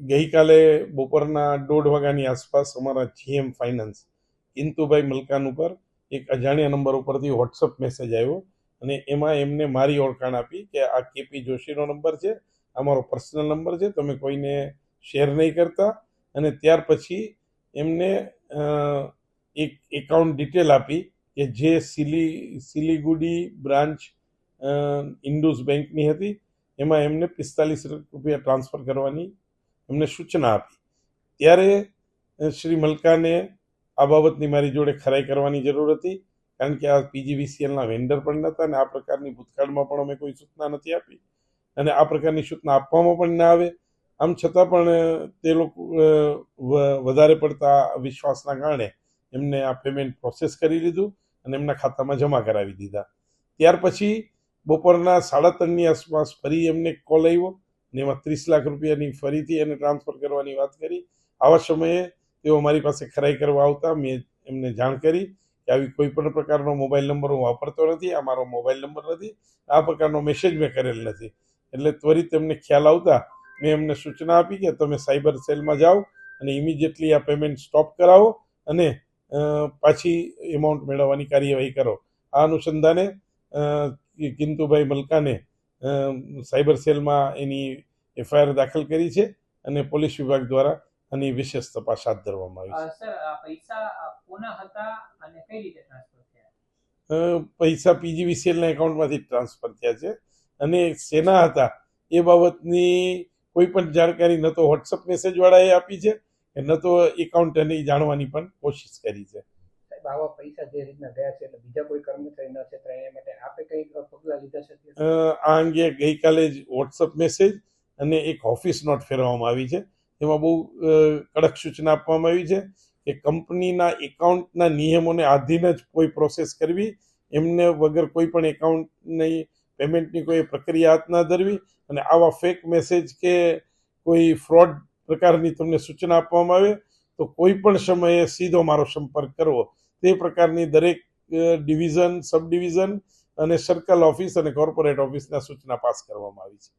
ગઈકાલે બપોરના 1:30 વાગ્યાની આસપાસ અમારા જીએમ ફાઇનાન્સ કિંતુભાઈ મલકાન ઉપર એક અજાણ્યા નંબર ઉપરથી વોટ્સઅપ મેસેજ આવ્યો અને એમાં એમને મારી ઓળખાણ આપી કે આ કેપી જોશીનો નંબર છે, આ મારો પર્સનલ નંબર છે, તમે કોઈને શેર નહીં કરતા. અને ત્યાર પછી એમને એક એકાઉન્ટ ડિટેલ આપી કે જે સિલીગુડી બ્રાન્ચ ઇન્ડુસ બેંકની હતી. એમાં એમને 45 રૂપિયા ટ્રાન્સફર કરવાની એમને સૂચના આપી. ત્યારે શ્રી મલકાને આ બાબતની મારી જોડે ખરાઈ કરવાની જરૂર હતી, કારણ કે આ પીજીવીસીએલના વેન્ડર પણ નહોતા અને આ પ્રકારની ભૂતકાળમાં પણ અમે કોઈ સૂચના નથી આપી અને આ પ્રકારની સૂચના આપવામાં પણ ના આવે. આમ છતાં પણ તે લોકો વધારે પડતા વિશ્વાસના કારણે એમને આ પેમેન્ટ પ્રોસેસ કરી લીધું અને એમના ખાતામાં જમા કરાવી દીધા. ત્યાર પછી બપોરના 3:30ની આસપાસ ફરી એમને કોલ આવ્યો ને એમાં 30 લાખ રૂપિયાની ફરીથી એને ટ્રાન્સફર કરવાની વાત કરી. આવા સમયે તેઓ મારી પાસે ખરાઈ કરવા આવતા મેં એમને જાણ કરી કે આવી કોઈ પણ પ્રકારનો મોબાઈલ નંબર હું વાપરતો નથી, આ મારો મોબાઈલ નંબર નથી, આ પ્રકારનો મેસેજ મેં કરેલ નથી. એટલે ત્વરિત એમને ખ્યાલ આવતા મેં એમને સૂચના આપી કે તમે સાયબર સેલમાં જાઓ અને ઇમિડિયેટલી આ પેમેન્ટ સ્ટોપ કરાવો અને પાછી એમાઉન્ટ મેળવવાની કાર્યવાહી કરો. આ અનુસંધાને કિંતુભાઈ મલકાને સાયબર સેલમાં એની એફઆઈઆર દાખલ કરી છે અને પોલીસ વિભાગ દ્વારા આની વિશેષ તપાસ હાથ ધરવામાં આવી છે. પૈસા પીજીવીસીએલના એકાઉન્ટમાંથી ટ્રાન્સફર થયા છે અને શેના હતા એ બાબતની કોઈ પણ જાણકારી ન તો વોટ્સઅપ મેસેજ વાળાએ આપી છે કે ન તો એકાઉન્ટને જાણવાની પણ કોશિશ કરી છે. આવા પૈસા જે રીતના ગયા છે એટલે બીજા કોઈ કર્મચારી ન છેતરાય એ માટે આપે કઈ પગલાં લીધા છે? આ અંગે ગઈકાલે જ વોટ્સઅપ મેસેજ અને એક ઓફિસ નોટ ફેરવવામાં આવી છે. એમાં બહુ કડક સૂચના આપવામાં આવી છે કે કંપનીના એકાઉન્ટના નિયમોને આધીન જ કોઈ પ્રોસેસ કરવી, એમને વગર કોઈ પણ એકાઉન્ટની પેમેન્ટની કોઈ પ્રક્રિયા હાથ ના ધરવી અને આવા ફેક મેસેજ કે કોઈ ફ્રોડ પ્રકારની તમને સૂચના આપવામાં આવે તો કોઈ પણ સમયે સીધો મારો સંપર્ક કરવો. તે પ્રકારની દરેક ડિવિઝન, સબ ડિવિઝન અને સર્કલ ઓફિસ અને કોર્પોરેટ ઓફિસના સૂચના પાસ કરવામાં આવી છે.